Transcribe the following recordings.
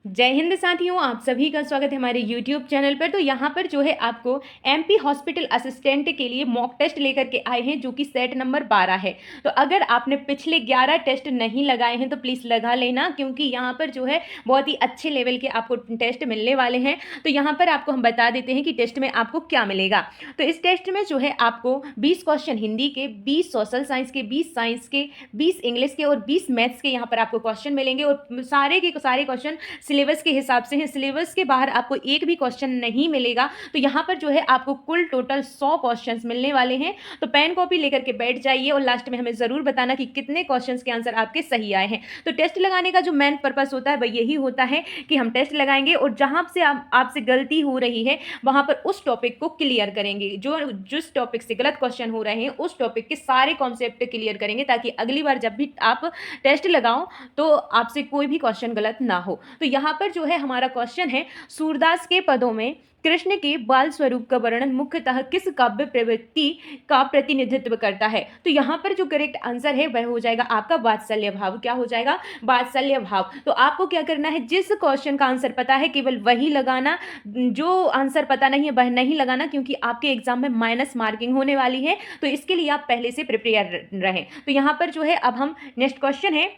जय हिंद साथियों, आप सभी का स्वागत है हमारे YouTube चैनल पर। तो यहाँ पर जो है आपको MP हॉस्पिटल असिस्टेंट के लिए मॉक टेस्ट लेकर के आए हैं, जो कि सेट नंबर 12 है। तो अगर आपने पिछले 11 टेस्ट नहीं लगाए हैं तो प्लीज़ लगा लेना, क्योंकि यहाँ पर जो है बहुत ही अच्छे लेवल के आपको टेस्ट मिलने वाले हैं। तो यहाँ पर आपको हम बता देते हैं कि टेस्ट में आपको क्या मिलेगा। तो इस टेस्ट में जो है आपको 20 क्वेश्चन हिंदी के, 20 सोशल साइंस के, 20 साइंस के, 20 इंग्लिश के और 20 मैथ्स के यहाँ पर आपको क्वेश्चन मिलेंगे। और सारे के सारे क्वेश्चन सिलेबस के हिसाब से है। सिलेबस के बाहर आपको एक भी क्वेश्चन नहीं मिलेगा। तो यहाँ पर जो है आपको कुल टोटल 100 क्वेश्चंस मिलने वाले हैं। तो पेन कॉपी लेकर के बैठ जाइए और लास्ट में हमें ज़रूर बताना कि कितने क्वेश्चंस के आंसर आपके सही आए हैं। तो टेस्ट लगाने का जो मेन पर्पस होता है वह यही होता है कि हम टेस्ट लगाएंगे और जहाँ से आपसे गलती हो रही है वहाँ पर उस टॉपिक को क्लियर करेंगे। जिस टॉपिक से गलत क्वेश्चन हो रहे हैं उस टॉपिक के सारे कॉन्सेप्ट क्लियर करेंगे, ताकि अगली बार जब भी आप टेस्ट लगाओ तो आपसे कोई भी क्वेश्चन गलत ना हो। तो यहाँ पर जो है हमारा क्वेश्चन है, सूरदास के पदों में कृष्ण के बाल स्वरूप का वर्णन मुख्यतः किस काव्य प्रवृत्ति का प्रतिनिधित्व करता है। तो यहाँ पर जो करेक्ट आंसर है वह हो जाएगा आपका वात्सल्य भाव। क्या हो जाएगा? वात्सल्य भाव। तो आपको क्या करना है, जिस क्वेश्चन का आंसर पता है केवल वही लगाना, जो आंसर पता नहीं है वह नहीं लगाना, क्योंकि आपके एग्जाम में माइनस मार्किंग होने वाली है। तो इसके लिए आप पहले से प्रिपेयर रहें। तो यहाँ पर जो है अब हम नेक्स्ट क्वेश्चन है,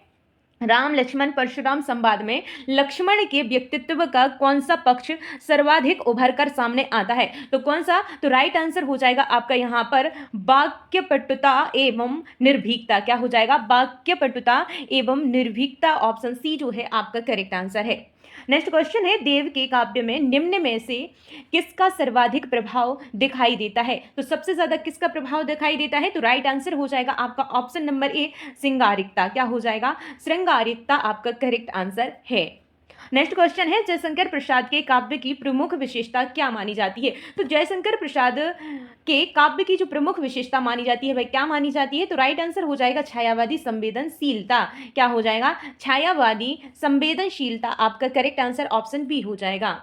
राम लक्ष्मण परशुराम संवाद में लक्ष्मण के व्यक्तित्व का कौन सा पक्ष सर्वाधिक उभर कर सामने आता है। तो कौन सा? तो राइट आंसर हो जाएगा आपका यहाँ पर वाक्यपटुता एवं निर्भीकता। क्या हो जाएगा? वाक्यपटुता एवं निर्भीकता। ऑप्शन सी जो है आपका करेक्ट आंसर है। नेक्स्ट क्वेश्चन है, देव के काव्य में निम्न में से किसका सर्वाधिक प्रभाव दिखाई देता है। तो सबसे ज्यादा किसका प्रभाव दिखाई देता है? तो राइट आंसर हो जाएगा आपका ऑप्शन नंबर ए, श्रृंगारिकता। क्या हो जाएगा? श्रृंगारिकता आपका करेक्ट आंसर है। नेक्स्ट क्वेश्चन है, जयशंकर प्रसाद के काव्य की प्रमुख विशेषता क्या मानी जाती है। तो जयशंकर प्रसाद के काव्य की जो प्रमुख विशेषता मानी जाती है वह क्या मानी जाती है? तो राइट आंसर हो जाएगा छायावादी संवेदनशीलता। क्या हो जाएगा? छायावादी संवेदनशीलता आपका करेक्ट आंसर ऑप्शन बी हो जाएगा।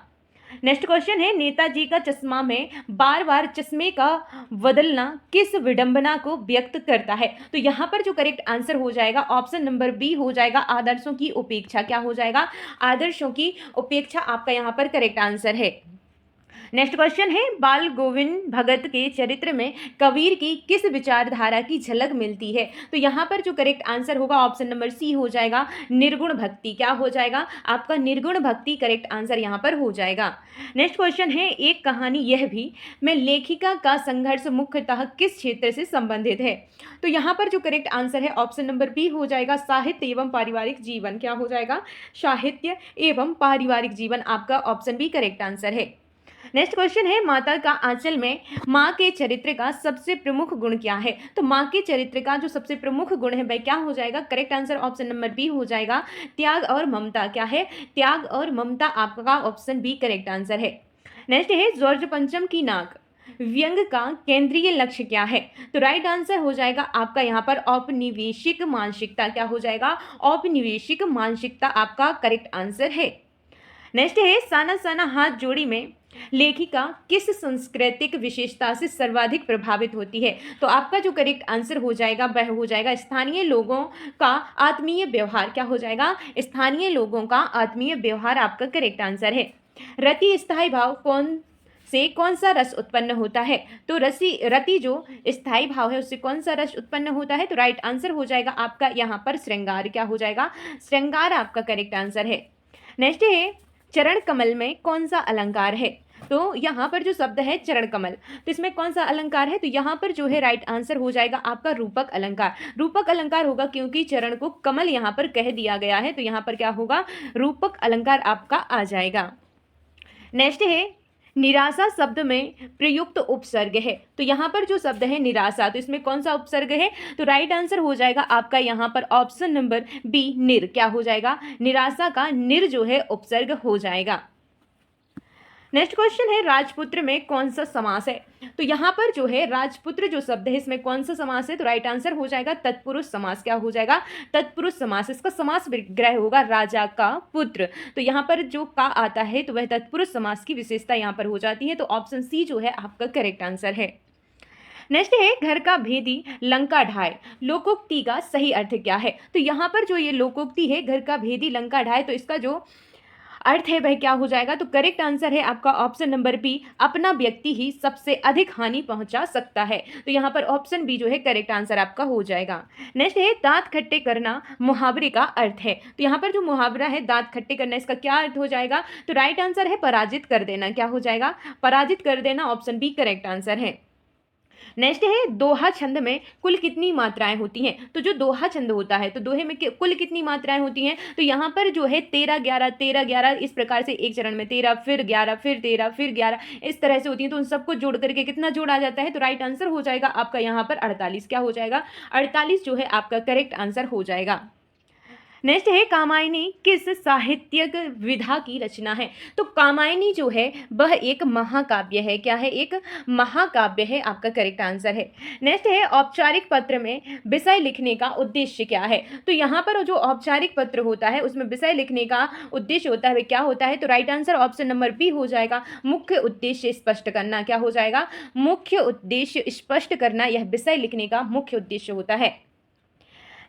नेक्स्ट क्वेश्चन है, नेताजी का चश्मा में बार बार चश्मे का बदलना किस विडंबना को व्यक्त करता है। तो यहाँ पर जो करेक्ट आंसर हो जाएगा ऑप्शन नंबर बी हो जाएगा, आदर्शों की उपेक्षा। क्या हो जाएगा? आदर्शों की उपेक्षा आपका यहाँ पर करेक्ट आंसर है। नेक्स्ट क्वेश्चन है, बाल गोविंद भगत के चरित्र में कबीर की किस विचारधारा की झलक मिलती है। तो यहाँ पर जो करेक्ट आंसर होगा ऑप्शन नंबर सी हो जाएगा, निर्गुण भक्ति। क्या हो जाएगा? आपका निर्गुण भक्ति करेक्ट आंसर यहाँ पर हो जाएगा। नेक्स्ट क्वेश्चन है, एक कहानी यह भी में लेखिका का संघर्ष मुख्यतः किस क्षेत्र से संबंधित है। तो यहाँ पर जो करेक्ट आंसर है ऑप्शन नंबर बी हो जाएगा, साहित्य एवं पारिवारिक जीवन। क्या हो जाएगा? साहित्य एवं पारिवारिक जीवन आपका ऑप्शन बी करेक्ट आंसर है। नेक्स्ट क्वेश्चन है, माता का आंचल में माँ के चरित्र का सबसे प्रमुख गुण क्या है। तो माँ के चरित्र का जो सबसे प्रमुख गुण है वह क्या हो जाएगा? Correct answer option number B हो जाएगा, त्याग और ममता। क्या है? त्याग और ममता आपका ऑप्शन बी करेक्ट आंसर है। नेक्स्ट है, जॉर्ज पंचम की नाक व्यंग का केंद्रीय लक्ष्य क्या है। तो राइट आंसर हो जाएगा आपका यहाँ पर औपनिवेशिक मानसिकता। क्या हो जाएगा? औपनिवेशिक मानसिकता आपका करेक्ट आंसर है। नेक्स्ट है, साना साना हाथ जोड़ी में लेखिका किस सांस्कृतिक विशेषता से सर्वाधिक प्रभावित होती है। तो आपका जो करेक्ट आंसर हो जाएगा वह हो जाएगा, स्थानीय लोगों का आत्मीय व्यवहार। क्या हो जाएगा? स्थानीय लोगों का आत्मीय व्यवहार आपका करेक्ट आंसर है। रति स्थायी भाव कौन सा रस उत्पन्न होता है। तो रति जो स्थायी भाव है उससे कौन सा रस उत्पन्न होता है। तो राइट आंसर हो जाएगा आपका यहाँ पर श्रृंगार। क्या हो जाएगा? श्रृंगार आपका करेक्ट आंसर है। नेक्स्ट है, चरण कमल में कौन सा अलंकार है। तो यहाँ पर जो शब्द है चरण कमल, तो इसमें कौन सा अलंकार है। तो यहाँ पर जो है राइट आंसर हो जाएगा आपका रूपक अलंकार। रूपक अलंकार होगा क्योंकि चरण को कमल यहाँ पर कह दिया गया है, तो यहाँ पर क्या होगा? रूपक अलंकार आपका आ जाएगा। नेक्स्ट है, निराशा शब्द में प्रयुक्त उपसर्ग है। तो यहाँ पर जो शब्द है निराशा, तो इसमें कौन सा उपसर्ग है। तो राइट आंसर हो जाएगा आपका यहाँ पर ऑप्शन नंबर बी, निर। क्या हो जाएगा? निराशा का निर जो है उपसर्ग हो जाएगा। नेक्स्ट क्वेश्चन है, राजपुत्र में कौन सा समास है। तो यहाँ पर जो है राजपुत्र जो शब्द है इसमें कौन सा समास है। तो राइट आंसर हो जाएगा तत्पुरुष समास। क्या हो जाएगा? तत्पुरुष समास। इसका समास विग्रह होगा राजा का पुत्र। तो यहाँ पर जो का आता है तो वह तत्पुरुष समास की विशेषता यहाँ पर हो जाती है। तो ऑप्शन सी जो है आपका करेक्ट आंसर है। नेक्स्ट है, घर का भेदी लंका ढाए लोकोक्ति का सही अर्थ क्या है। तो यहाँ पर जो ये लोकोक्ति है घर का भेदी लंका ढाए, तो इसका जो अर्थ है वह क्या हो जाएगा? तो करेक्ट आंसर है आपका ऑप्शन नंबर बी, अपना व्यक्ति ही सबसे अधिक हानि पहुंचा सकता है। तो यहाँ पर ऑप्शन बी जो है करेक्ट आंसर आपका हो जाएगा। नेक्स्ट है दांत खट्टे करना मुहावरे का अर्थ है। तो यहाँ पर जो मुहावरा है दांत खट्टे करना, इसका क्या अर्थ हो जाएगा? तो राइट आंसर है पराजित कर देना। क्या हो जाएगा? पराजित कर देना, ऑप्शन बी करेक्ट आंसर है। नेक्स्ट है दोहा छंद में कुल कितनी मात्राएं होती हैं? तो जो दोहा छंद होता है तो दोहे में कुल कितनी मात्राएं होती हैं? तो यहाँ पर जो है 13 11 13 11 इस प्रकार से एक चरण में 13 फिर 11 फिर 13 फिर 11 इस तरह से होती हैं। तो उन सबको जोड़ करके कितना जोड़ आ जाता है? तो राइट आंसर हो जाएगा आपका यहाँ पर 48। क्या हो जाएगा? 48 जो है आपका करेक्ट आंसर हो जाएगा। नेक्स्ट है कामायनी किस साहित्यिक विधा की रचना है? तो कामायनी जो है वह एक महाकाव्य है। क्या है? एक महाकाव्य है, आपका करेक्ट आंसर है। नेक्स्ट है औपचारिक पत्र में विषय लिखने का उद्देश्य क्या है? तो यहाँ पर जो औपचारिक पत्र होता है उसमें विषय लिखने का उद्देश्य होता है क्या होता है? तो right answer option number B हो जाएगा, मुख्य उद्देश्य स्पष्ट करना। क्या हो जाएगा? मुख्य उद्देश्य स्पष्ट करना, यह विषय लिखने का मुख्य उद्देश्य होता है।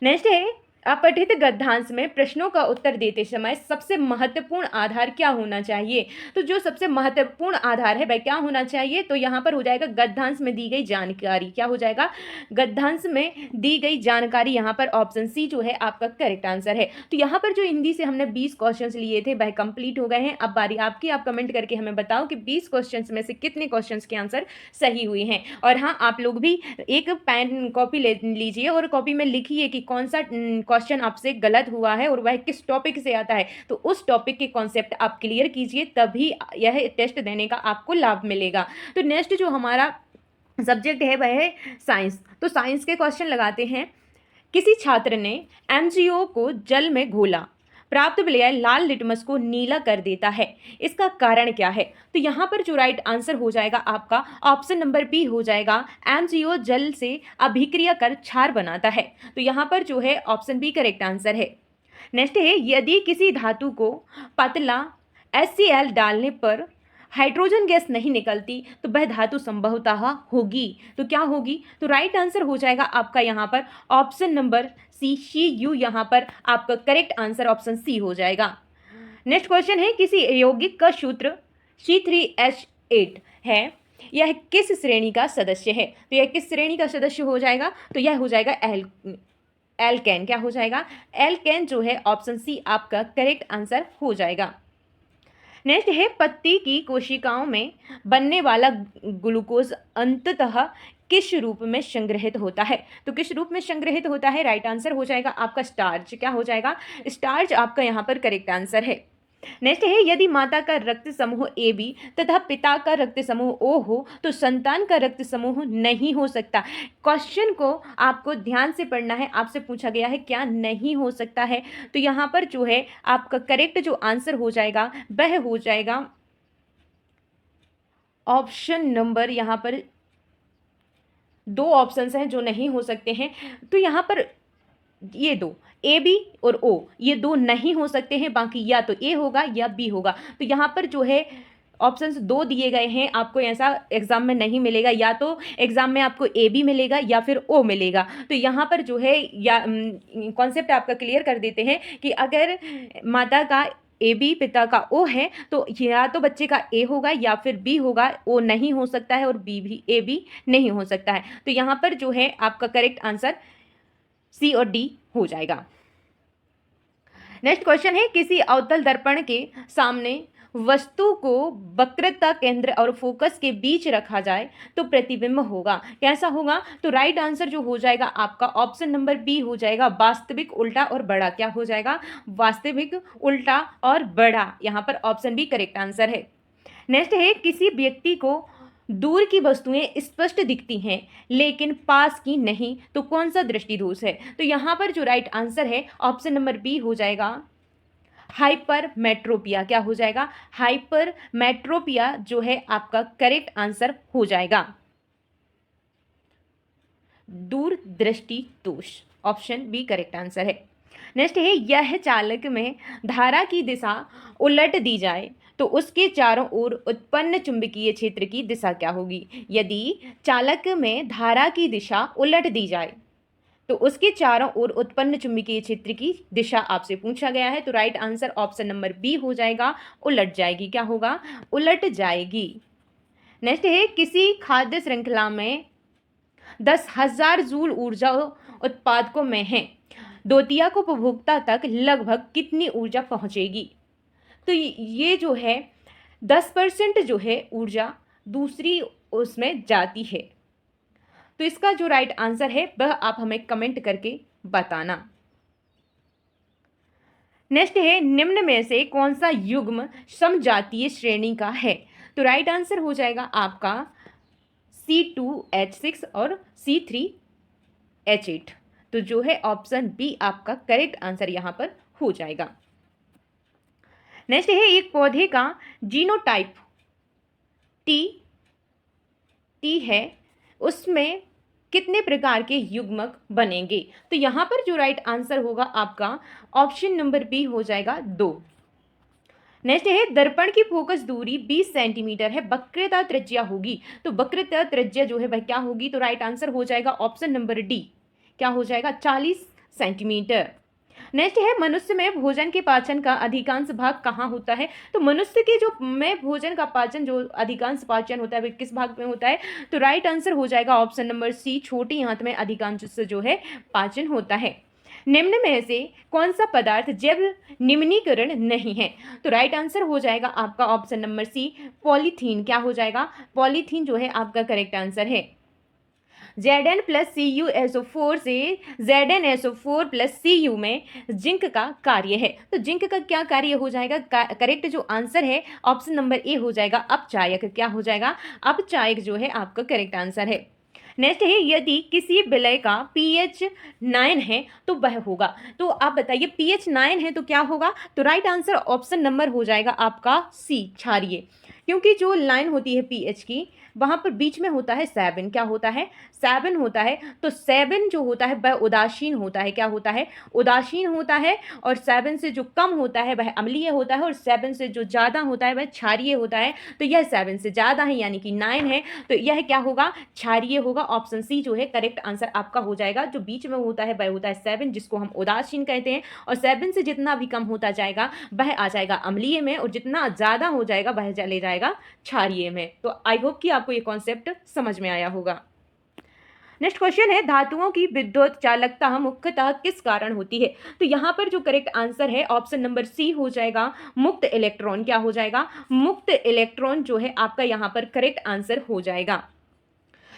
नेक्स्ट है अपठित गद्यांश में प्रश्नों का उत्तर देते समय सबसे महत्वपूर्ण आधार क्या होना चाहिए? तो जो सबसे महत्वपूर्ण आधार है वह क्या होना चाहिए? तो यहाँ पर हो जाएगा गद्यांश में दी गई जानकारी। क्या हो जाएगा? गद्यांश में दी गई जानकारी, यहाँ पर ऑप्शन सी जो है आपका करेक्ट आंसर है। तो यहाँ पर जो हिंदी से हमने 20 क्वेश्चंस लिए थे वह कंप्लीट हो गए हैं। अब बारी आपकी, आप कमेंट करके हमें बताओ कि 20 क्वेश्चंस में से कितने क्वेश्चंस के आंसर सही हुए हैं। और हाँ, आप लोग भी एक पेन कॉपी ले लीजिए और कॉपी में लिखिए कि कौन सा क्वेश्चन आपसे गलत हुआ है और वह किस टॉपिक से आता है। तो उस टॉपिक के कॉन्सेप्ट आप क्लियर कीजिए, तभी यह टेस्ट देने का आपको लाभ मिलेगा। तो नेक्स्ट जो हमारा सब्जेक्ट है वह है साइंस। तो साइंस के क्वेश्चन लगाते हैं। किसी छात्र ने MgO को जल में घोला, प्राप्त विलय लाल लिटमस को नीला कर देता है, इसका कारण क्या है? तो यहाँ पर जो राइट आंसर हो जाएगा आपका ऑप्शन नंबर बी हो जाएगा, MgO जल से अभिक्रिया कर क्षार बनाता है। तो यहाँ पर जो है ऑप्शन बी करेक्ट आंसर है। नेक्स्ट है यदि किसी धातु को पतला HCl डालने पर हाइड्रोजन गैस नहीं निकलती तो वह धातु संभवतः होगी। तो क्या होगी? तो राइट आंसर हो जाएगा आपका यहाँ पर ऑप्शन नंबर सी Cu, यहाँ पर आपका करेक्ट आंसर ऑप्शन सी हो जाएगा। नेक्स्ट क्वेश्चन है किसी यौगिक का सूत्र C3H8 है, यह किस श्रेणी का सदस्य है? तो यह किस श्रेणी का सदस्य हो जाएगा? तो यह हो जाएगा एल्केन। क्या हो जाएगा? एल्केन जो है ऑप्शन सी आपका करेक्ट आंसर हो जाएगा। नेक्स्ट है पत्ती की कोशिकाओं में बनने वाला ग्लूकोज अंततः किस रूप में संग्रहित होता है? तो किस रूप में संग्रहित होता है? राइट आंसर हो जाएगा आपका स्टार्च। क्या हो जाएगा? स्टार्च आपका यहाँ पर करेक्ट आंसर है। नेक्स्ट है यदि माता का रक्त समूह AB तथा पिता का रक्त समूह O हो तो संतान का रक्त समूह नहीं हो सकता। क्वेश्चन को आपको ध्यान से पढ़ना है। आपसे पूछा गया है क्या नहीं हो सकता है? तो यहाँ पर जो है आपका करेक्ट जो आंसर हो जाएगा वह हो जाएगा ऑप्शन नंबर, यहाँ पर दो ऑप्शंस हैं जो नहीं हो सकते हैं। तो यहाँ पर ये दो AB और O ये दो नहीं हो सकते हैं, बाकी या तो A होगा या B होगा। तो यहाँ पर जो है ऑप्शंस दो दिए गए हैं, आपको ऐसा एग्जाम में नहीं मिलेगा, या तो एग्जाम में आपको AB मिलेगा या फिर O मिलेगा। तो यहाँ पर जो है या कॉन्सेप्ट आपका क्लियर कर देते हैं कि अगर माता का AB पिता का O है तो या तो बच्चे का A होगा या फिर B होगा। O नहीं हो सकता है और B भी AB नहीं हो सकता है। तो यहाँ पर जो है आपका करेक्ट आंसर C और D हो जाएगा। नेक्स्ट क्वेश्चन है किसी अवतल दर्पण के सामने वस्तु को वक्रता केंद्र और फोकस के बीच रखा जाए तो प्रतिबिंब होगा। कैसा होगा? तो राइट आंसर जो हो जाएगा आपका ऑप्शन नंबर बी हो जाएगा, वास्तविक उल्टा और बड़ा। क्या हो जाएगा? वास्तविक उल्टा और बड़ा। यहाँ पर ऑप्शन बी करेक्ट आंसर है। नेक्स्ट है किसी व्यक्ति को दूर की वस्तुएं स्पष्ट दिखती हैं लेकिन पास की नहीं, तो कौन सा दृष्टि दोष है? तो यहाँ पर जो राइट आंसर है ऑप्शन नंबर बी हो जाएगा, हाइपरमेट्रोपिया। क्या हो जाएगा? हाइपरमेट्रोपिया जो है आपका करेक्ट आंसर हो जाएगा। दूर दृष्टि दोष, ऑप्शन बी करेक्ट आंसर है। नेक्स्ट है यह चालक में धारा की दिशा उलट दी जाए तो उसके चारों ओर उत्पन्न चुंबकीय क्षेत्र की दिशा क्या होगी? यदि चालक में धारा की दिशा उलट दी जाए तो उसके चारों ओर उत्पन्न चुंबकीय क्षेत्र की दिशा आपसे पूछा गया है। तो right answer option number B हो जाएगा, उलट जाएगी। क्या होगा? उलट जाएगी। नेक्स्ट है, किसी खाद्य श्रृंखला में 10,000 जूल ऊर्जा उत्पादकों में है, द्वितीय को उपभोक्ता तक लगभग कितनी ऊर्जा पहुंचेगी? तो ये जो है 10% जो है ऊर्जा दूसरी उसमें जाती है। तो इसका जो राइट आंसर है वह आप हमें कमेंट करके बताना। नेक्स्ट है, निम्न में से कौन सा युग्म समजातीय श्रेणी का है? तो राइट आंसर हो जाएगा आपका C2H6 और C3H8। तो जो है ऑप्शन बी आपका करेक्ट आंसर यहां पर हो जाएगा। नेक्स्ट है, एक पौधे का जीनोटाइप टी है, उसमें कितने प्रकार के युग्मक बनेंगे? तो यहाँ पर जो राइट आंसर होगा आपका ऑप्शन नंबर बी हो जाएगा 2। नेक्स्ट है, दर्पण की फोकस दूरी 20 सेंटीमीटर है, वक्रता त्रिज्या होगी। तो वक्रता त्रिज्या जो है वह क्या होगी? तो राइट आंसर हो जाएगा ऑप्शन नंबर डी। क्या हो जाएगा? 40 सेंटीमीटर। नेक्स्ट है, मनुष्य में भोजन के पाचन का अधिकांश भाग कहाँ होता है? तो मनुष्य के जो में भोजन का पाचन जो अधिकांश पाचन होता है वह किस भाग में होता है? तो राइट आंसर हो जाएगा ऑप्शन नंबर सी, छोटी आंत में अधिकांश जो है पाचन होता है। निम्न में से कौन सा पदार्थ जैव निम्नीकरण नहीं है? तो राइट आंसर हो जाएगा आपका ऑप्शन नंबर सी, पॉलीथीन। क्या हो जाएगा? पॉलीथीन जो है आपका करेक्ट आंसर है। Zn प्लस CuSO4 से ZnSO4 प्लस Cu में जिंक का कार्य है। तो जिंक का क्या कार्य हो जाएगा? करेक्ट जो आंसर है ऑप्शन नंबर ए हो जाएगा, अपचायक। क्या हो जाएगा? अपचायक जो है आपका करेक्ट आंसर है। नेक्स्ट है, यदि किसी विलय का pH 9 है तो वह होगा। तो आप बताइए pH 9 है तो क्या होगा? तो राइट आंसर ऑप्शन नंबर हो जाएगा आपका सी, क्षारीय। क्योंकि जो लाइन होती है pH की वहाँ पर बीच में होता है 7। क्या होता है? 7 होता है। तो 7 जो होता है वह उदासीन होता है। क्या होता है? उदासीन होता है। और 7 से जो कम होता है वह अम्लीय होता है, और 7 से जो ज़्यादा होता है वह क्षारीय होता है। तो यह 7 से ज़्यादा है यानी कि 9 है, तो यह क्या होगा? क्षारीय होगा। ऑप्शन सी जो है करेक्ट आंसर आपका हो जाएगा। जो बीच में होता है वह होता है 7, जिसको हम उदासीन कहते हैं, और 7 से जितना भी कम होता जाएगा वह आ जाएगा अम्लीय में, और जितना ज़्यादा हो जाएगा वह चले जाएगा क्षारीय में। तो आई होप कि आपको ये कॉन्सेप्ट समझ में आया होगा। नेक्स्ट क्वेश्चन है, धातुओं की विद्युत चालकता मुख्यतः किस कारण होती है? तो यहाँ पर जो करेक्ट आंसर है ऑप्शन नंबर सी हो जाएगा, मुक्त इलेक्ट्रॉन। क्या हो जाएगा? मुक्त इलेक्ट्रॉन जो है आपका यहाँ पर करेक्ट आंसर हो जाएगा।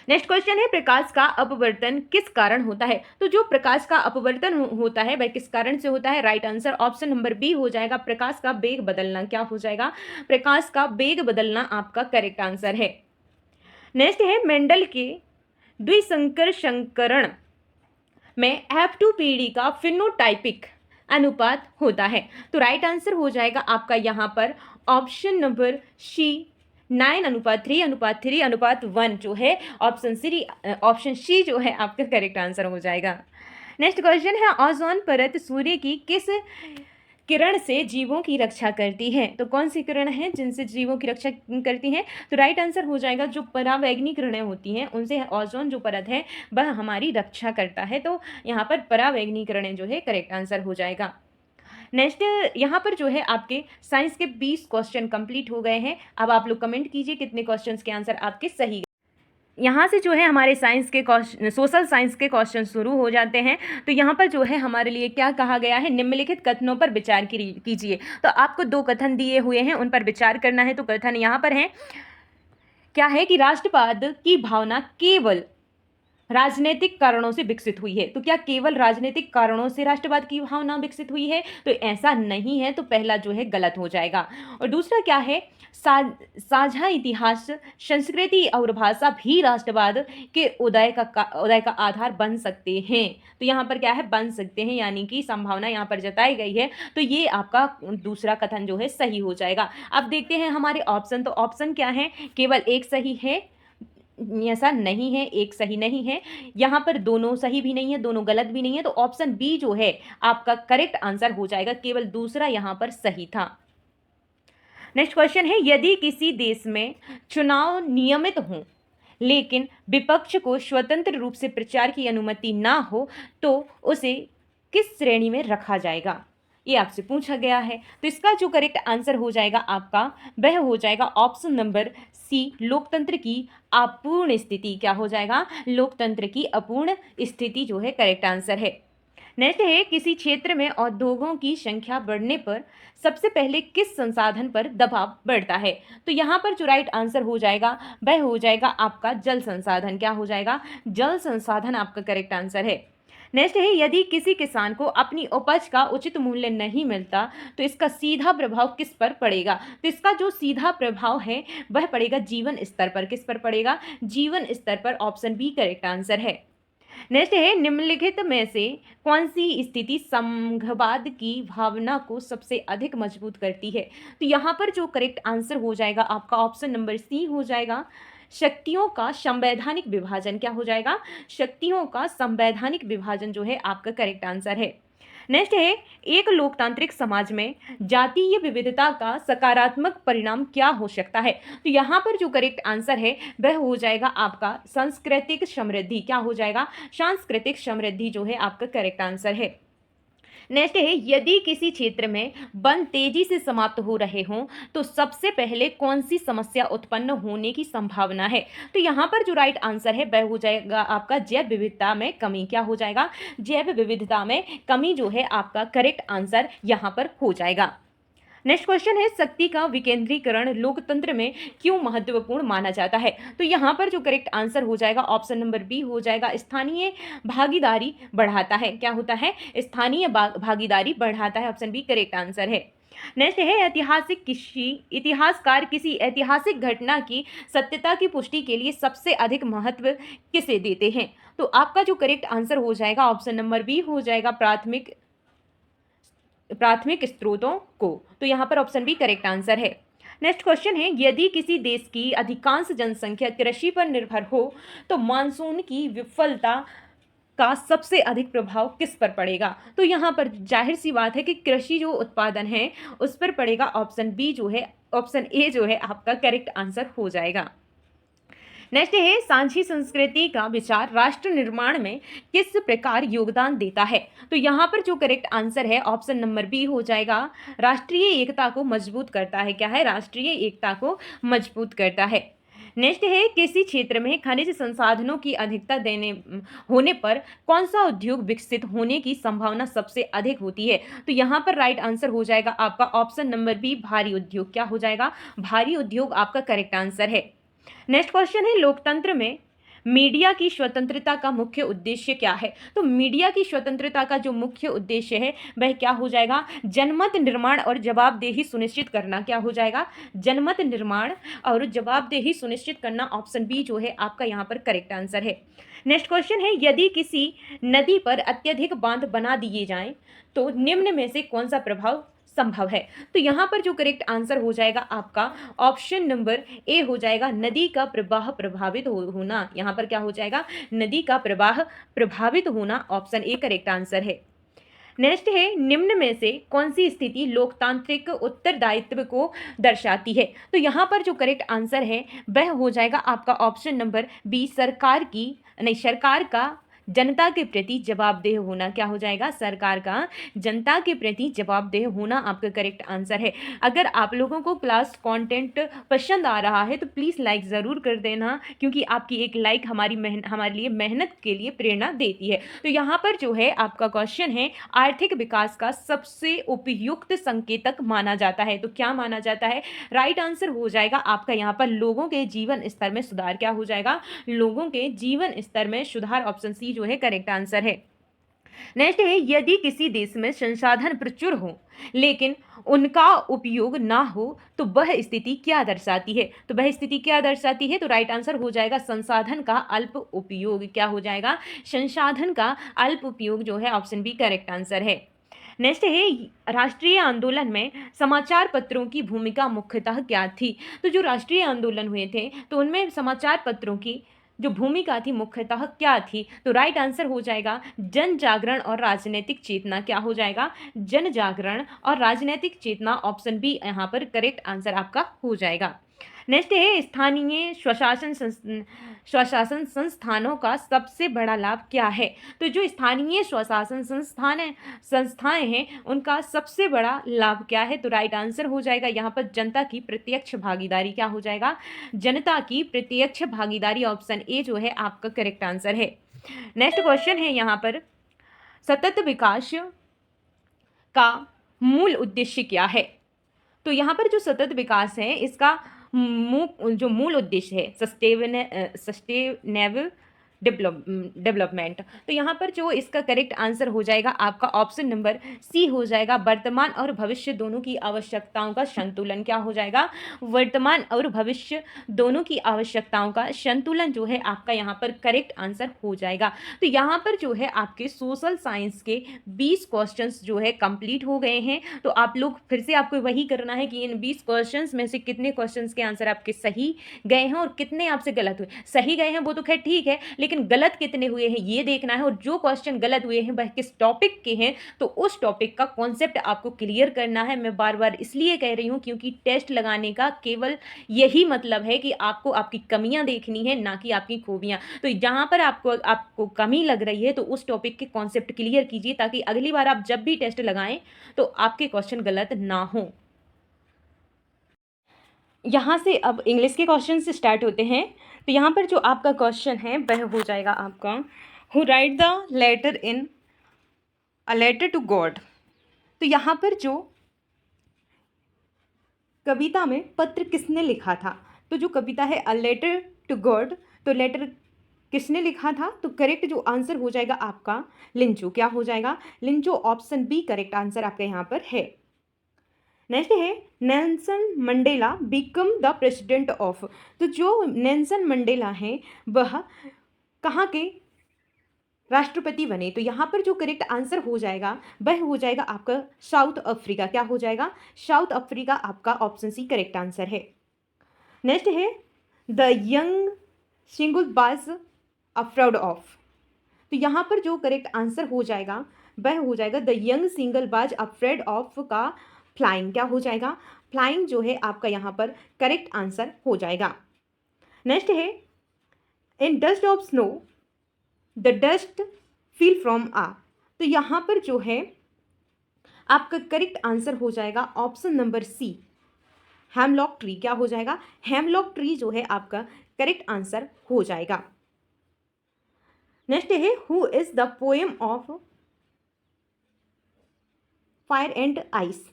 नेक्स्ट क्वेश्चन है, प्रकाश का अपवर्तन किस कारण होता है? तो जो प्रकाश का अपवर्तन होता है वह किस कारण से होता है? Right answer option number B हो जाएगा, प्रकाश का वेग बदलना। क्या हो जाएगा? प्रकाश का वेग बदलना आपका करेक्ट आंसर है। नेक्स्ट है, मेंडल के द्विसंकर संकरण में F2PD का फिनोटाइपिक अनुपात होता है। तो राइट आंसर हो जाएगा आपका यहाँ पर ऑप्शन नंबर सी, 9:3:3:1 जो है ऑप्शन सी जो है आपका करेक्ट आंसर हो जाएगा। नेक्स्ट क्वेश्चन है, ओजोन परत सूर्य की किस किरण से जीवों की रक्षा करती है? तो कौन सी किरण है जिनसे जीवों की रक्षा करती हैं? तो राइट आंसर हो जाएगा, जो परावैंगनी किरणें होती हैं उनसे ओजोन जो परत है वह हमारी रक्षा करता है। तो यहाँ पर परावैंगनी किरणें जो है करेक्ट आंसर हो जाएगा। नेक्स्ट यहाँ पर जो है आपके साइंस के 20 क्वेश्चन कंप्लीट हो गए हैं। अब आप लोग कमेंट कीजिए कितने क्वेश्चंस के आंसर आपके सही। यहाँ से जो है हमारे साइंस के सोशल साइंस के क्वेश्चन शुरू हो जाते हैं। तो यहाँ पर जो है हमारे लिए क्या कहा गया है? निम्नलिखित कथनों पर विचार कीजिए। तो आपको 2 कथन दिए हुए हैं, उन पर विचार करना है। तो कथन यहाँ पर है, क्या है कि राष्ट्रवाद की भावना केवल राजनीतिक कारणों से विकसित हुई है? तो क्या केवल राजनीतिक कारणों से राष्ट्रवाद की भावना विकसित हुई है? तो ऐसा नहीं है। तो पहला जो है गलत हो जाएगा। और दूसरा क्या है? साझा इतिहास, संस्कृति और भाषा भी राष्ट्रवाद के उदय का आधार बन सकते हैं। तो यहाँ पर क्या है? बन सकते हैं, यानी कि संभावना यहाँ पर जताई गई है। तो ये आपका दूसरा कथन जो है सही हो जाएगा। अब देखते हैं हमारे ऑप्शन। तो ऑप्शन क्या है? केवल एक सही है, ऐसा नहीं है, एक सही नहीं है। यहाँ पर दोनों सही भी नहीं है, दोनों गलत भी नहीं है। तो ऑप्शन बी जो है आपका करेक्ट आंसर हो जाएगा, केवल दूसरा यहाँ पर सही था। नेक्स्ट क्वेश्चन है, यदि किसी देश में चुनाव नियमित हों लेकिन विपक्ष को स्वतंत्र रूप से प्रचार की अनुमति ना हो तो उसे किस श्रेणी में रखा जाएगा, ये आपसे पूछा गया है। तो इसका जो करेक्ट आंसर हो जाएगा आपका, वह हो जाएगा ऑप्शन नंबर सी, लोकतंत्र की अपूर्ण स्थिति। क्या हो जाएगा? लोकतंत्र की अपूर्ण स्थिति जो है करेक्ट आंसर है। नेक्स्ट है, किसी क्षेत्र में उद्योगों की संख्या बढ़ने पर सबसे पहले किस संसाधन पर दबाव बढ़ता है? तो यहाँ पर जो राइट आंसर हो जाएगा वह हो जाएगा आपका जल संसाधन। क्या हो जाएगा? जल संसाधन आपका करेक्ट आंसर है। नेक्स्ट है, यदि किसी किसान को अपनी उपज का उचित मूल्य नहीं मिलता तो इसका सीधा प्रभाव किस पर पड़ेगा? तो इसका जो सीधा प्रभाव है वह पड़ेगा जीवन स्तर पर। किस पर पड़ेगा? जीवन स्तर पर। ऑप्शन बी करेक्ट आंसर है। नेक्स्ट है, निम्नलिखित में से कौन सी स्थिति संघवाद की भावना को सबसे अधिक मजबूत करती है? तो यहाँ पर जो करेक्ट आंसर हो जाएगा आपका ऑप्शन नंबर सी हो जाएगा, शक्तियों का संवैधानिक विभाजन। क्या हो जाएगा? शक्तियों का संवैधानिक विभाजन जो है आपका करेक्ट आंसर है। नेक्स्ट है, एक लोकतांत्रिक समाज में जातीय विविधता का सकारात्मक परिणाम क्या हो सकता है? तो यहाँ पर जो करेक्ट आंसर है वह हो जाएगा आपका सांस्कृतिक समृद्धि। क्या हो जाएगा? सांस्कृतिक समृद्धि जो है आपका करेक्ट आंसर है। नेक्स्ट है, यदि किसी क्षेत्र में वन तेजी से समाप्त हो रहे हों तो सबसे पहले कौन सी समस्या उत्पन्न होने की संभावना है? तो यहाँ पर जो राइट आंसर है वह हो जाएगा आपका जैव विविधता में कमी। क्या हो जाएगा? जैव विविधता में कमी जो है आपका करेक्ट आंसर यहाँ पर हो जाएगा। नेक्स्ट क्वेश्चन है, शक्ति का विकेंद्रीकरण लोकतंत्र में क्यों महत्वपूर्ण माना जाता है? तो यहाँ पर जो करेक्ट आंसर हो जाएगा ऑप्शन नंबर बी हो जाएगा, स्थानीय भागीदारी बढ़ाता है। क्या होता है? स्थानीय भागीदारी बढ़ाता है। ऑप्शन बी करेक्ट आंसर है। नेक्स्ट है, इतिहासकार किसी ऐतिहासिक घटना की सत्यता की पुष्टि के लिए सबसे अधिक महत्व किसे देते हैं? तो आपका जो करेक्ट आंसर हो जाएगा ऑप्शन नंबर बी हो जाएगा, प्राथमिक स्रोतों को। तो यहाँ पर ऑप्शन बी करेक्ट आंसर है। नेक्स्ट क्वेश्चन है, यदि किसी देश की अधिकांश जनसंख्या कृषि पर निर्भर हो तो मानसून की विफलता का सबसे अधिक प्रभाव किस पर पड़ेगा? तो यहाँ पर जाहिर सी बात है कि कृषि जो उत्पादन है उस पर पड़ेगा। ऑप्शन बी जो है, ऑप्शन ए जो है आपका करेक्ट आंसर हो जाएगा। नेक्स्ट है, सांझी संस्कृति का विचार राष्ट्र निर्माण में किस प्रकार योगदान देता है? तो यहाँ पर जो करेक्ट आंसर है ऑप्शन नंबर बी हो जाएगा, राष्ट्रीय एकता को मजबूत करता है। क्या है? राष्ट्रीय एकता को मजबूत करता है। नेक्स्ट है, किसी क्षेत्र में खनिज संसाधनों की अधिकता होने पर कौन सा उद्योग विकसित होने की संभावना सबसे अधिक होती है? तो यहाँ पर राइट आंसर हो जाएगा आपका ऑप्शन नंबर बी, भारी उद्योग। क्या हो जाएगा? भारी उद्योग आपका करेक्ट आंसर है। नेक्स्ट क्वेश्चन है, लोकतंत्र में मीडिया की स्वतंत्रता का मुख्य उद्देश्य क्या है? तो मीडिया की स्वतंत्रता का जो मुख्य उद्देश्य है वह क्या हो जाएगा? जनमत निर्माण और जवाबदेही सुनिश्चित करना। क्या हो जाएगा? जनमत निर्माण और जवाबदेही सुनिश्चित करना। ऑप्शन बी जो है आपका यहाँ पर करेक्ट आंसर है। नेक्स्ट क्वेश्चन है, यदि किसी नदी पर अत्यधिक बांध बना दिए जाएं तो निम्न में से कौन सा प्रभाव संभव है? तो यहाँ पर जो करेक्ट आंसर हो जाएगा आपका ऑप्शन नंबर ए हो जाएगा, नदी का प्रवाह प्रभावित होना। यहाँ पर क्या हो जाएगा? नदी का प्रवाह प्रभावित होना। ऑप्शन ए करेक्ट आंसर है। नेक्स्ट है, निम्न में से कौन सी स्थिति लोकतांत्रिक उत्तरदायित्व को दर्शाती है? तो यहाँ पर जो करेक्ट आंसर है वह हो जाएगा आपका ऑप्शन नंबर बी, सरकार का जनता के प्रति जवाबदेह होना। क्या हो जाएगा? सरकार का जनता के प्रति जवाबदेह होना आपका करेक्ट आंसर है। अगर आप लोगों को क्लास कंटेंट पसंद आ रहा है तो प्लीज़ लाइक ज़रूर कर देना, क्योंकि आपकी एक लाइक हमारे लिए मेहनत के लिए प्रेरणा देती है। तो यहाँ पर जो है आपका क्वेश्चन है, आर्थिक विकास का सबसे उपयुक्त संकेतक माना जाता है। तो क्या माना जाता है? राइट आंसर हो जाएगा आपका यहाँ पर लोगों के जीवन स्तर में सुधार। क्या हो जाएगा? लोगों के जीवन स्तर में सुधार। ऑप्शन सी जो है करेक्ट आंसर है। नेक्स्ट है, यदि किसी देश में संसाधन प्रचुर हो लेकिन उनका उपयोग ना हो तो वह स्थिति क्या दर्शाती है? तो वह स्थिति क्या दर्शाती है? तो राइट आंसर हो जाएगा संसाधन का अल्प उपयोग। क्या हो जाएगा? संसाधन का अल्प उपयोग जो है ऑप्शन बी करेक्ट आंसर है। नेक्स्ट है, राष्ट्रीय आंदोलन में समाचार पत्रों की भूमिका मुख्यतः क्या थी? तो जो राष्ट्रीय आंदोलन हुए थे तो उनमें समाचार पत्रों की जो भूमिका थी मुख्यतः क्या थी? तो राइट आंसर हो जाएगा जन जागरण और राजनीतिक चेतना। क्या हो जाएगा? जन जागरण और राजनीतिक चेतना। ऑप्शन बी यहाँ पर करेक्ट आंसर आपका हो जाएगा। नेक्स्ट है स्थानीय स्वशासन संस्थानों का सबसे बड़ा लाभ क्या है। तो जो स्थानीय स्वशासन संस्थाएं हैं उनका सबसे बड़ा लाभ क्या है। तो राइट आंसर हो जाएगा यहाँ पर जनता की प्रत्यक्ष भागीदारी। क्या हो जाएगा, जनता की प्रत्यक्ष भागीदारी। ऑप्शन ए जो है आपका करेक्ट आंसर है। नेक्स्ट क्वेश्चन है यहाँ पर, सतत विकास का मूल उद्देश्य क्या है। तो यहाँ पर जो सतत विकास है इसका जो मूल उद्देश्य है सस्टेनेबल डेवलपमेंट। तो यहाँ पर जो इसका करेक्ट आंसर हो जाएगा आपका ऑप्शन नंबर सी हो जाएगा, वर्तमान और भविष्य दोनों की आवश्यकताओं का संतुलन। क्या हो जाएगा, वर्तमान और भविष्य दोनों की आवश्यकताओं का संतुलन जो है आपका यहाँ पर करेक्ट आंसर हो जाएगा। तो यहाँ पर जो है आपके सोशल साइंस के 20 क्वेश्चंस जो है कंप्लीट हो गए हैं। तो आप लोग फिर से आपको वही करना है कि इन 20 क्वेश्चंस में से कितने क्वेश्चंस के आंसर आपके सही गए हैं और कितने आपसे गलत हुए। सही गए हैं वो तो खैर ठीक है, लेकिन गलत कितने हुए हैं ये देखना है, और जो क्वेश्चन गलत हुए हैं वह किस टॉपिक के हैं तो उस टॉपिक का कॉन्सेप्ट आपको क्लियर करना है। मैं बार बार इसलिए कह रही हूँ क्योंकि टेस्ट लगाने का केवल यही मतलब है कि आपको आपकी कमियां देखनी है, ना कि आपकी खूबियां। तो जहां पर आपको कमी लग रही है तो उस टॉपिक के कॉन्सेप्ट क्लियर कीजिए, ताकि अगली बार आप जब भी टेस्ट लगाएं तो आपके क्वेश्चन गलत ना हो। यहाँ से अब इंग्लिश के क्वेश्चन से स्टार्ट होते हैं। तो यहाँ पर जो आपका क्वेश्चन है वह हो जाएगा आपका, who write the letter in a letter to God. तो यहाँ पर जो कविता में पत्र किसने लिखा था। तो जो कविता है अ लेटर टू गॉड, तो लेटर किसने लिखा था। तो करेक्ट जो आंसर हो जाएगा आपका लिंचो। क्या हो जाएगा, Lencho. Option B correct answer आपका यहाँ पर है। नेक्स्ट है Nelson Mandela become the president of. तो जो नेल्सन मंडेला हैं वह कहाँ के राष्ट्रपति बने। तो यहाँ पर जो करेक्ट आंसर हो जाएगा वह हो जाएगा आपका साउथ अफ्रीका। क्या हो जाएगा, साउथ अफ्रीका आपका ऑप्शन सी करेक्ट आंसर है। नेक्स्ट है द यंग सिंगुलबाज अफ्राउड ऑफ। तो यहाँ पर जो करेक्ट आंसर हो जाएगा वह हो जाएगा द यंग सिंगलबाज अफ्रेड ऑफ का फ्लाइंग। क्या हो जाएगा, फ्लाइंग जो है आपका यहाँ पर करेक्ट आंसर हो जाएगा। नेक्स्ट है in dust of snow the dust feel from आ। तो यहाँ पर जो है आपका करेक्ट आंसर हो जाएगा option number C hemlock tree. क्या हो जाएगा, हेमलॉक ट्री जो है आपका करेक्ट आंसर हो जाएगा। नेक्स्ट है who is the poem of fire and ice.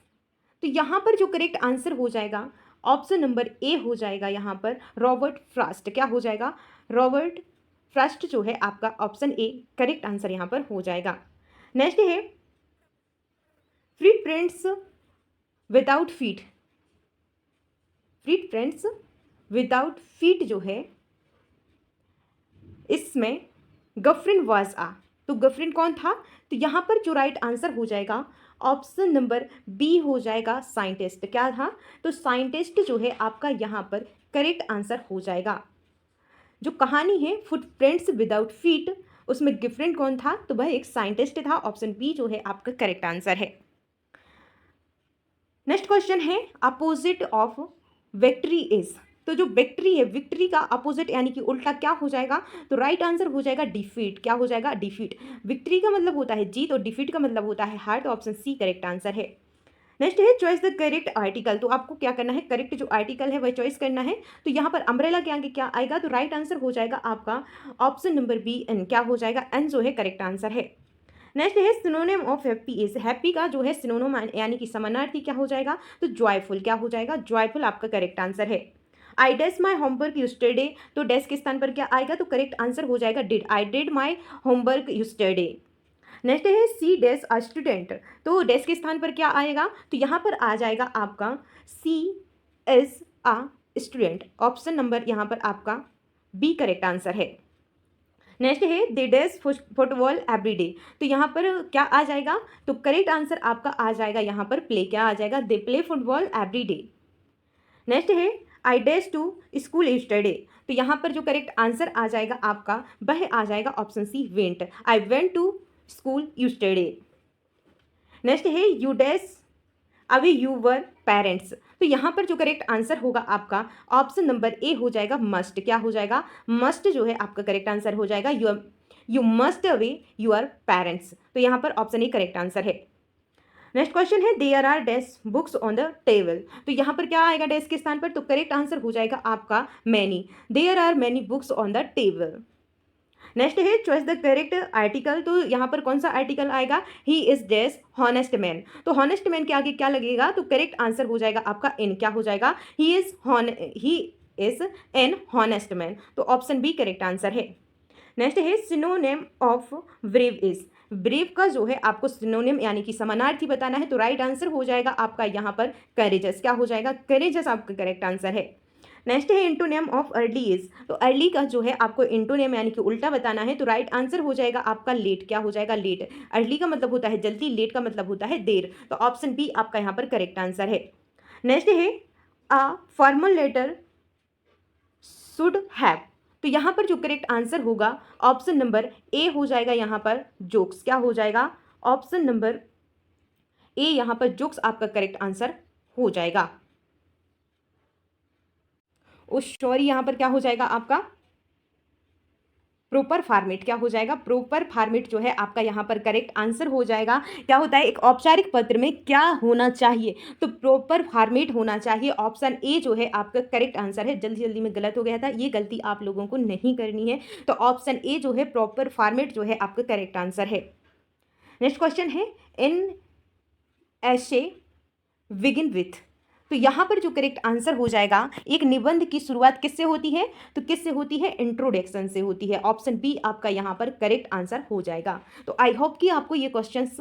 तो यहाँ पर जो करेक्ट आंसर हो जाएगा ऑप्शन नंबर ए हो जाएगा यहाँ पर रॉबर्ट फ्रॉस्ट। क्या हो जाएगा, रॉबर्ट फ्रॉस्ट जो है आपका ऑप्शन ए करेक्ट आंसर यहाँ पर हो जाएगा। नेक्स्ट है freed friends without feet. Freed friends without feet जो है इसमें गफरिन वाज आ। तो गफरिन कौन था। तो यहाँ पर जो राइट आंसर हो जाएगा ऑप्शन नंबर बी हो जाएगा साइंटिस्ट। क्या था, तो साइंटिस्ट जो है आपका यहाँ पर करेक्ट आंसर हो जाएगा। जो कहानी है फुटप्रिंट्स विदाउट फीट उसमें गिफरेंट कौन था, तो वह एक साइंटिस्ट था। ऑप्शन बी जो है आपका करेक्ट आंसर है। नेक्स्ट क्वेश्चन है अपोजिट ऑफ विक्ट्री इज। तो जो विक्ट्री है, विक्ट्री का अपोजिट यानी कि उल्टा क्या हो जाएगा, तो राइट आंसर हो जाएगा डिफीट। क्या हो जाएगा, डिफीट। विक्ट्री का मतलब होता है जीत और डिफीट का मतलब होता है हार। तो ऑप्शन सी करेक्ट आंसर है। नेक्स्ट है चॉइस द करेक्ट आर्टिकल। तो आपको क्या करना है, करेक्ट जो आर्टिकल है वह चॉइस करना है। तो यहाँ पर अम्ब्रेला के आगे क्या आएगा, तो राइट आंसर हो जाएगा आपका ऑप्शन नंबर बी एन। क्या हो जाएगा, एन जो है करेक्ट आंसर है। नेक्स्ट है synonym of happy is. Happy का जो है सिनोनिम यानी कि समानार्थी क्या हो जाएगा, तो जॉयफुल। क्या हो जाएगा, जॉयफुल आपका करेक्ट आंसर है। आई डेस माई होमवर्क यूस्टरडे। तो डेस के स्थान पर क्या आएगा, तो करेक्ट आंसर हो जाएगा did. I did my homework yesterday. Next है सी डेस अ स्टूडेंट। तो डेस के स्थान पर क्या आएगा, तो यहाँ पर आ जाएगा आपका C is a student. Option नंबर यहाँ पर आपका बी करेक्ट आंसर है। नेक्स्ट है they dash football every day. तो यहाँ पर क्या आ जाएगा, तो करेक्ट आंसर आपका आ जाएगा यहाँ पर प्ले। क्या आ जाएगा, they play football every day. Next है आई डेज टू स्कूल यस्टरडे। तो यहाँ पर जो करेक्ट आंसर आ जाएगा आपका वह आ जाएगा option C went. I went to school yesterday. Next है you dash obey your parents. तो यहाँ पर जो करेक्ट आंसर होगा आपका ऑप्शन नंबर ए हो जाएगा मस्ट। क्या हो जाएगा? मस्ट जो है आपका करेक्ट आंसर हो जाएगा। You must obey your parents. तो यहाँ पर ऑप्शन ए करेक्ट आंसर है। नेक्स्ट क्वेश्चन है there are dash books on the table. तो यहाँ पर क्या आएगा डैश के स्थान पर? तो करेक्ट आंसर हो जाएगा आपका many. There are many books on the table. Next है चॉइस द करेक्ट आर्टिकल। तो यहाँ पर कौन सा आर्टिकल आएगा? He is dash honest man. तो हॉनेस्ट मैन के आगे क्या लगेगा? तो करेक्ट आंसर हो जाएगा आपका इन। क्या हो जाएगा? He is an honest man. तो ऑप्शन बी करेक्ट आंसर है। नेक्स्ट है synonym of brave is. Brave का जो है आपको सिनोनिम यानी कि समानार्थी बताना है। तो राइट आंसर हो जाएगा आपका यहाँ पर करेजस। क्या हो जाएगा? करेजस आपका करेक्ट आंसर है। नेक्स्ट है इंटोनेम ऑफ अर्ली इज। तो अर्ली का जो है आपको इंटोनेम यानी कि उल्टा बताना है। तो राइट आंसर हो जाएगा आपका लेट। क्या हो जाएगा? लेट। अर्ली का मतलब होता है जल्दी, लेट का मतलब होता है देर। तो ऑप्शन बी आपका यहाँ पर करेक्ट आंसर है। नेक्स्ट है a formal letter should have. तो यहाँ पर जो करेक्ट आंसर होगा ऑप्शन नंबर ए हो जाएगा यहाँ पर जोक्स। क्या हो जाएगा? ऑप्शन नंबर ए यहाँ पर जोक्स आपका करेक्ट आंसर हो जाएगा। उस सॉरी यहाँ पर क्या हो जाएगा आपका प्रॉपर फॉर्मेट। क्या हो जाएगा? प्रॉपर फॉर्मेट जो है आपका यहाँ पर करेक्ट आंसर हो जाएगा। क्या होता है एक औपचारिक पत्र में क्या होना चाहिए? तो प्रॉपर फॉर्मेट होना चाहिए। ऑप्शन ए जो है आपका करेक्ट आंसर है। जल्दी जल्दी में गलत हो गया था, ये गलती आप लोगों को नहीं करनी है। तो ऑप्शन ए जो है प्रॉपर फॉर्मेट जो है आपका करेक्ट आंसर है। नेक्स्ट क्वेश्चन है इन ऐसे बिगिन विथ। तो यहाँ पर जो करेक्ट आंसर हो जाएगा एक निबंध की शुरुआत किससे होती है? तो किससे होती है? इंट्रोडक्शन से होती है। ऑप्शन बी आपका यहाँ पर करेक्ट आंसर हो जाएगा। तो आई होप कि आपको ये क्वेश्चंस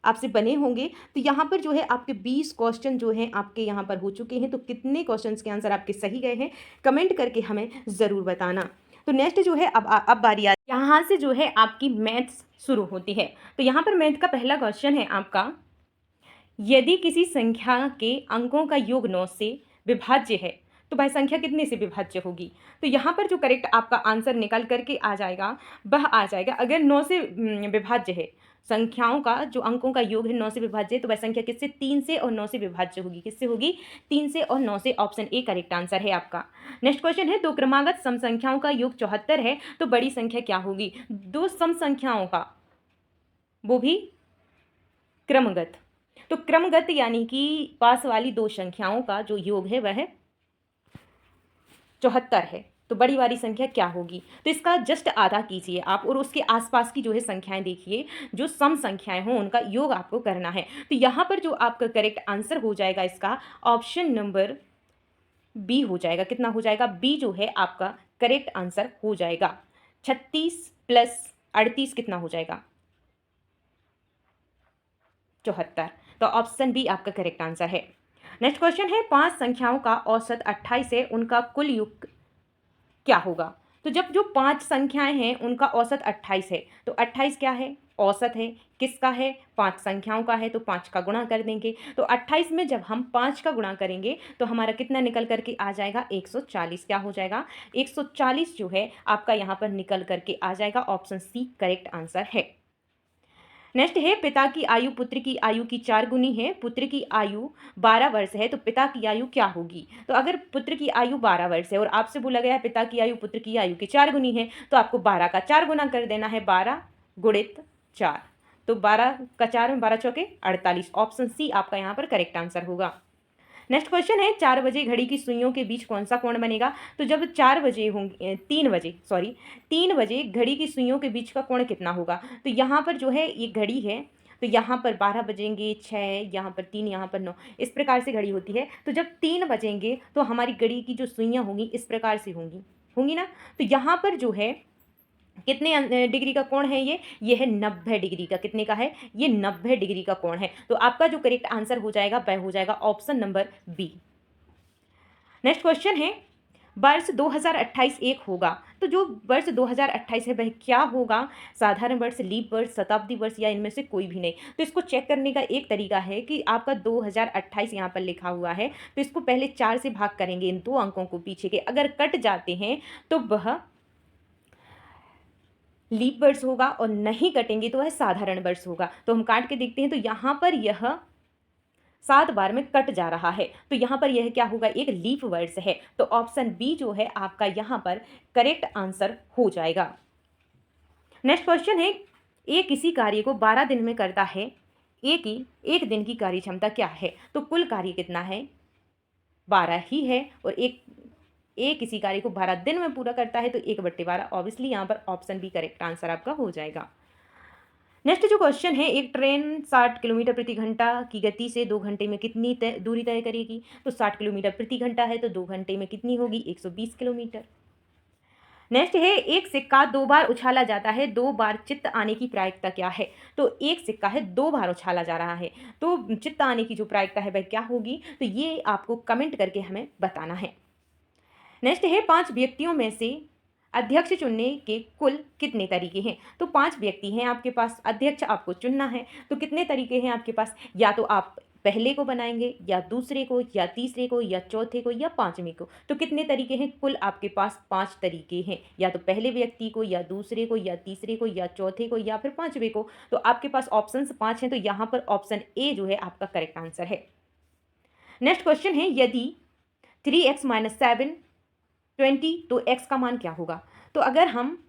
आपसे बने होंगे। तो यहाँ पर जो है आपके 20 क्वेश्चन जो हैं आपके यहाँ पर हो चुके हैं। तो कितने क्वेश्चंस के आंसर आपके सही गए हैं कमेंट करके हमें ज़रूर बताना। तो नेक्स्ट जो है अब बारी आती है, यहाँ से जो है आपकी मैथ्स शुरू होती है। तो यहाँ पर मैथ का पहला क्वेश्चन है आपका, यदि किसी संख्या के अंकों का योग 9 से विभाज्य है तो वह संख्या कितने से विभाज्य होगी? तो यहाँ पर जो करेक्ट आपका आंसर निकल करके आ जाएगा वह आ जाएगा, अगर 9 से विभाज्य है, संख्याओं का जो अंकों का योग है 9 से विभाज्य है, तो वह संख्या किससे? 3 से और 9 से विभाज्य होगी। किससे होगी? 3 से और 9 से। ऑप्शन ए करेक्ट आंसर है आपका। नेक्स्ट क्वेश्चन है दो क्रमागत सम संख्याओं का योग 74 है तो बड़ी संख्या क्या होगी? दो सम संख्याओं का, वो भी क्रमगत। तो क्रमगत यानी कि पास वाली दो संख्याओं का जो योग है वह 74 है। तो बड़ी वाली संख्या क्या होगी? तो इसका जस्ट आधा कीजिए आप और उसके आसपास की जो है संख्याएं देखिए, जो सम संख्याएं हों उनका योग आपको करना है। तो यहाँ पर जो आपका करेक्ट आंसर हो जाएगा इसका ऑप्शन नंबर बी हो जाएगा। कितना हो जाएगा? बी जो है आपका करेक्ट आंसर हो जाएगा। 36 प्लस 38 कितना हो जाएगा? 74। तो ऑप्शन बी आपका करेक्ट आंसर है। नेक्स्ट क्वेश्चन है 5 संख्याओं का औसत 28 है, उनका कुल योग क्या होगा? तो जब जो 5 संख्याएं हैं उनका औसत 28 है, तो 28 क्या है? औसत है। किसका है? 5 संख्याओं का है, तो 5 का गुणा कर देंगे। तो 28 में जब हम 5 का गुणा करेंगे तो हमारा कितना निकल करके आ जाएगा? 140। क्या हो जाएगा? 140 जो है आपका यहाँ पर निकल करके आ जाएगा। ऑप्शन सी करेक्ट आंसर है। नेक्स्ट है पिता की आयु पुत्र की आयु की 4 गुनी है, पुत्र की आयु 12 वर्ष है, तो पिता की आयु क्या होगी? तो अगर पुत्र की आयु 12 वर्ष है और आपसे बोला गया है पिता की आयु पुत्र की आयु की 4 गुनी है, तो आपको 12 का 4 गुना कर देना है। 12 गुणित 4, तो 12 का 4 में 12 चौके 48। ऑप्शन सी आपका यहाँ पर करेक्ट आंसर होगा। नेक्स्ट क्वेश्चन है 4 बजे घड़ी की सुइयों के बीच कौन सा कोण बनेगा? तो जब 4 बजे होंगे 3 बजे घड़ी की सुइयों के बीच का कोण कितना होगा? तो यहाँ पर जो है ये घड़ी है, तो यहाँ पर 12 बजेंगे, 6 यहाँ पर 3 यहाँ पर 9, इस प्रकार से घड़ी होती है। तो जब 3 बजेंगे तो हमारी घड़ी की जो सुइयाँ होंगी इस प्रकार से होंगी ना। तो यहाँ पर जो है कितने डिग्री का कोण है? ये है 90 डिग्री का। कितने का है? ये 90 डिग्री का कोण है। तो आपका जो करेक्ट आंसर हो जाएगा वह हो जाएगा option number B. Next question है वर्ष 2028 एक होगा, तो जो वर्ष 2028 है वह क्या होगा? साधारण वर्ष, लीप वर्ष, शताब्दी वर्ष या इनमें से कोई भी नहीं। तो इसको चेक करने का एक तरीका है कि आपका 2028 यहाँ पर लिखा हुआ है, तो इसको पहले 4 से भाग करेंगे इन दो अंकों को पीछे के, अगर कट जाते हैं तो वह लीप वर्ष होगा और नहीं कटेंगे तो वह साधारण वर्ष होगा। तो हम काट के देखते हैं, तो यहाँ पर यह 7 बार में कट जा रहा है। तो यहाँ पर यह क्या होगा, एक लीफ वर्ड्स है। तो ऑप्शन बी जो है आपका यहाँ पर करेक्ट आंसर हो जाएगा। नेक्स्ट क्वेश्चन है, ए किसी कार्य को 12 दिन में करता है, ए की एक दिन की कार्य क्षमता क्या है? तो कुल कार्य कितना है, 12 ही है, और एक ए किसी कार्य को 12 दिन में पूरा करता है तो 1/12। ऑब्वियसली यहाँ पर ऑप्शन बी करेक्ट आंसर आपका हो जाएगा। नेक्स्ट जो क्वेश्चन है, एक ट्रेन 60 किलोमीटर प्रति घंटा की गति से 2 घंटे में कितनी दूरी तय करेगी? तो 60 किलोमीटर प्रति घंटा है तो 2 घंटे में कितनी होगी, 120 किलोमीटर। नेक्स्ट है, एक सिक्का 2 बार उछाला जाता है, 2 बार चित्त आने की प्रायिकता क्या है? तो एक सिक्का है 2 बार उछाला जा रहा है, तो चित्त आने की जो प्रायिकता है वह क्या होगी? तो ये आपको कमेंट करके हमें बताना है। नेक्स्ट है, 5 व्यक्तियों में से अध्यक्ष चुनने के कुल कितने तरीके हैं? तो 5 व्यक्ति हैं आपके पास, अध्यक्ष आपको चुनना है, तो कितने तरीके हैं आपके पास? या तो आप पहले को बनाएंगे, या दूसरे को, या तीसरे को, या चौथे को, या पांचवें को। तो कितने तरीके हैं? कुल आपके पास 5 तरीके हैं, या तो पहले व्यक्ति को, या दूसरे को, या तीसरे को, या चौथे को, या फिर पांचवें को। तो आपके पास ऑप्शन 5 हैं, तो यहाँ पर ऑप्शन ए जो है आपका करेक्ट आंसर है। नेक्स्ट क्वेश्चन है, यदि 3x - 7 20 तो x का मान क्या होगा? तो अगर हम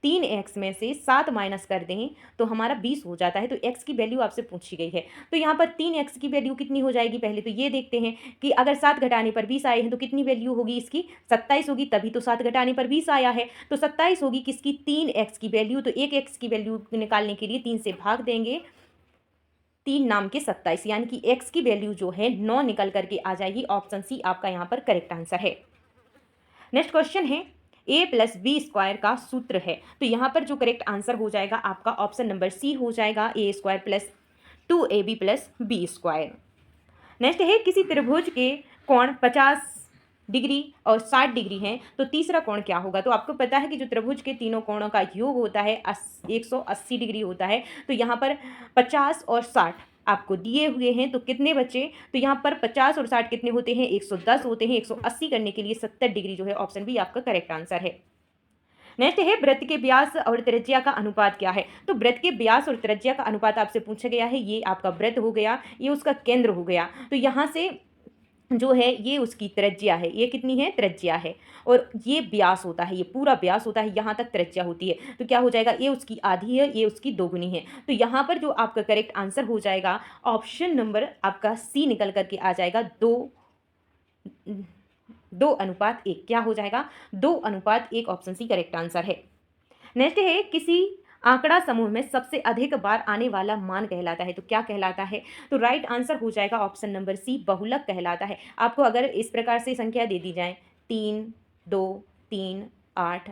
3x में से 7 माइनस कर दें तो हमारा 20 हो जाता है। तो x की वैल्यू आपसे पूछी गई है, तो यहाँ पर 3x की वैल्यू कितनी हो जाएगी? पहले तो ये देखते हैं कि अगर 7 घटाने पर 20 आए हैं तो कितनी वैल्यू होगी इसकी? 27 होगी, तभी तो 7 घटाने पर 20 आया है। तो 27 होगी किसकी? 3x की वैल्यू। तो एक x की वैल्यू निकालने के लिए 3 से भाग देंगे, 3 नाम के 27, यानी कि x की वैल्यू जो है 9 निकल करके आ जाएगी। ऑप्शन सी आपका यहाँ पर करेक्ट आंसर है। नेक्स्ट क्वेश्चन है, a+b² का सूत्र है, तो यहाँ पर जो करेक्ट आंसर हो जाएगा आपका ऑप्शन नंबर सी हो जाएगा, a² + 2ab + b²। नेक्स्ट है, किसी त्रिभुज के कोण 50 डिग्री और 60 डिग्री हैं, तो तीसरा कोण क्या होगा? तो आपको पता है कि जो त्रिभुज के तीनों कोणों का योग होता है 180 डिग्री होता है। तो यहाँ पर 50 और 60 आपको दिए हुए हैं, तो कितने बचे? तो यहाँ पर 50 और 60 कितने होते हैं? 110 होते हैं। 180 करने के लिए 70 डिग्री जो है ऑप्शन बी आपका करेक्ट आंसर है। नेक्स्ट है, वृत्त के व्यास और त्रिज्या का अनुपात क्या है? तो वृत्त के व्यास और त्रिज्या का अनुपात आपसे पूछा गया है। ये आपका वृत्त हो गया, ये उसका केंद्र हो गया, तो यहाँ से जो है ये उसकी त्रिज्या है। ये कितनी है? त्रिज्या है। और ये व्यास होता है, ये पूरा व्यास होता है, यहाँ तक त्रिज्या होती है। तो क्या हो जाएगा? ये उसकी आधी है, ये उसकी दोगुनी है। तो यहाँ पर जो आपका करेक्ट आंसर हो जाएगा ऑप्शन नंबर आपका सी निकल करके आ जाएगा, 2:1। क्या हो जाएगा? 2:1। ऑप्शन सी करेक्ट आंसर है। नेक्स्ट है, किसी आंकड़ा समूह में सबसे अधिक बार आने वाला मान कहलाता है, तो क्या कहलाता है? तो राइट आंसर हो जाएगा ऑप्शन नंबर सी, बहुलक कहलाता है। आपको अगर इस प्रकार से संख्या दे दी जाए 3, 2, 3, 8,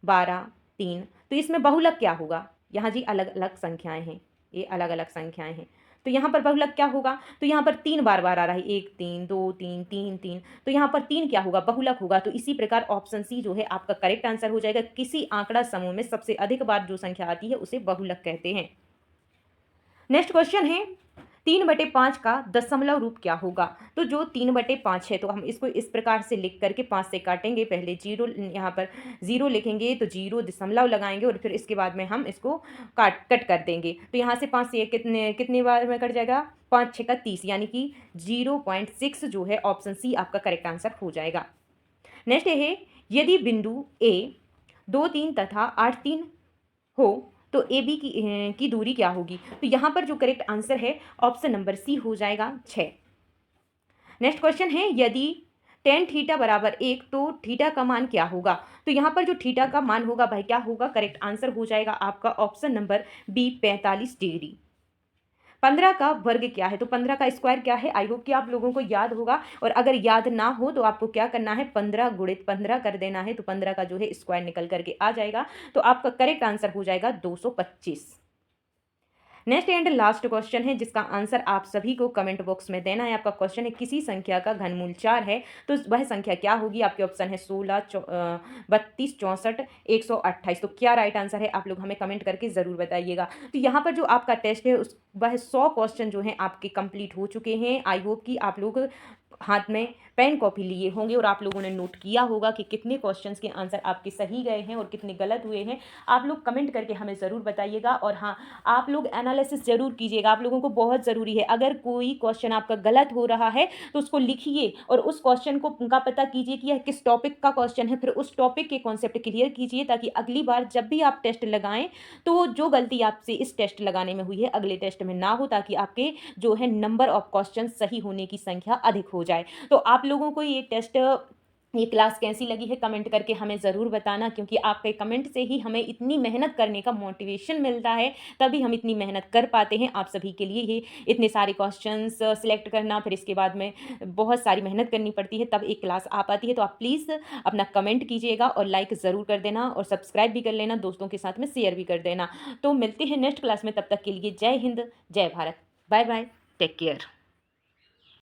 12, 3, तो इसमें बहुलक क्या होगा? यहाँ जी अलग अलग संख्याएं हैं, ये अलग अलग संख्याएं हैं, तो यहाँ पर बहुलक क्या होगा? तो यहाँ पर 3 बार बार आ रहा है, 1 3 2 3 3 3, तो यहाँ पर 3 क्या होगा? बहुलक होगा। तो इसी प्रकार ऑप्शन सी जो है आपका करेक्ट आंसर हो जाएगा। किसी आंकड़ा समूह में सबसे अधिक बार जो संख्या आती है उसे बहुलक कहते हैं। नेक्स्ट क्वेश्चन है, 3/5 का दशमलव रूप क्या होगा? तो जो 3/5 है, तो हम इसको इस प्रकार से लिख करके 5 से काटेंगे। पहले जीरो, यहाँ पर 0 लिखेंगे, तो 0 दशमलव लगाएंगे, और फिर इसके बाद में हम इसको कट कर देंगे। तो यहाँ से 5 से कितने कितने बार में कट जाएगा? 5 6 का 30, यानी कि 0.6 जो है ऑप्शन सी आपका करेक्ट आंसर हो जाएगा। नेक्स्ट है, यदि बिंदु ए 2 3 तथा 8 3 हो तो ए बी की दूरी क्या होगी? तो यहाँ पर जो करेक्ट आंसर है ऑप्शन नंबर सी हो जाएगा 6। नेक्स्ट क्वेश्चन है, यदि tan थीटा = 1 तो थीटा का मान क्या होगा? तो यहाँ पर जो थीटा का मान होगा भाई क्या होगा? करेक्ट आंसर हो जाएगा आपका ऑप्शन नंबर बी, 45 डिग्री। 15 का वर्ग क्या है? तो 15 का स्क्वायर क्या है? आई होप कि आप लोगों को याद होगा, और अगर याद ना हो तो आपको क्या करना है? 15 × 15 कर देना है, तो 15 का जो है स्क्वायर निकल करके आ जाएगा। तो आपका करेक्ट आंसर हो जाएगा 225। नेक्स्ट एंड लास्ट क्वेश्चन है, जिसका आंसर आप सभी को कमेंट बॉक्स में देना है। आपका क्वेश्चन है, किसी संख्या का घनमूल 4 है तो वह संख्या क्या होगी? आपके ऑप्शन है 16, 32, 64, 128। तो क्या राइट आंसर है? आप लोग हमें कमेंट करके ज़रूर बताइएगा। तो यहाँ पर जो आपका टेस्ट है वह 100 क्वेश्चन जो हैं आपके कंप्लीट हो चुके हैं। आई होप कि आप लोग हाथ में पेन कॉपी लिए होंगे और आप लोगों ने नोट किया होगा कि कितने क्वेश्चंस के आंसर आपके सही गए हैं और कितने गलत हुए हैं। आप लोग कमेंट करके हमें ज़रूर बताइएगा। और हाँ, आप लोग एनालिसिस ज़रूर कीजिएगा, आप लोगों को बहुत ज़रूरी है। अगर कोई क्वेश्चन आपका गलत हो रहा है तो उसको लिखिए और उस क्वेश्चन को का पता कीजिए कि यह किस टॉपिक का क्वेश्चन है, फिर उस टॉपिक के कॉन्सेप्ट क्लियर कीजिए, ताकि अगली बार जब भी आप टेस्ट लगाएं तो जो गलती आपसे इस टेस्ट लगाने में हुई है अगले टेस्ट में ना हो, ताकि आपके जो है नंबर ऑफ क्वेश्चन सही होने की संख्या अधिक हो जाए। तो आप लोगों को ये टेस्ट, ये क्लास कैसी लगी है कमेंट करके हमें ज़रूर बताना, क्योंकि आपके कमेंट से ही हमें इतनी मेहनत करने का मोटिवेशन मिलता है, तभी हम इतनी मेहनत कर पाते हैं आप सभी के लिए। ये इतने सारे क्वेश्चंस सिलेक्ट करना, फिर इसके बाद में बहुत सारी मेहनत करनी पड़ती है, तब एक क्लास आ पाती है। तो आप प्लीज़ अपना कमेंट कीजिएगा और लाइक ज़रूर कर देना और सब्सक्राइब भी कर लेना, दोस्तों के साथ में शेयर भी कर देना। तो मिलते हैं नेक्स्ट क्लास में, तब तक के लिए जय हिंद, जय Bharat, bye bye, take care.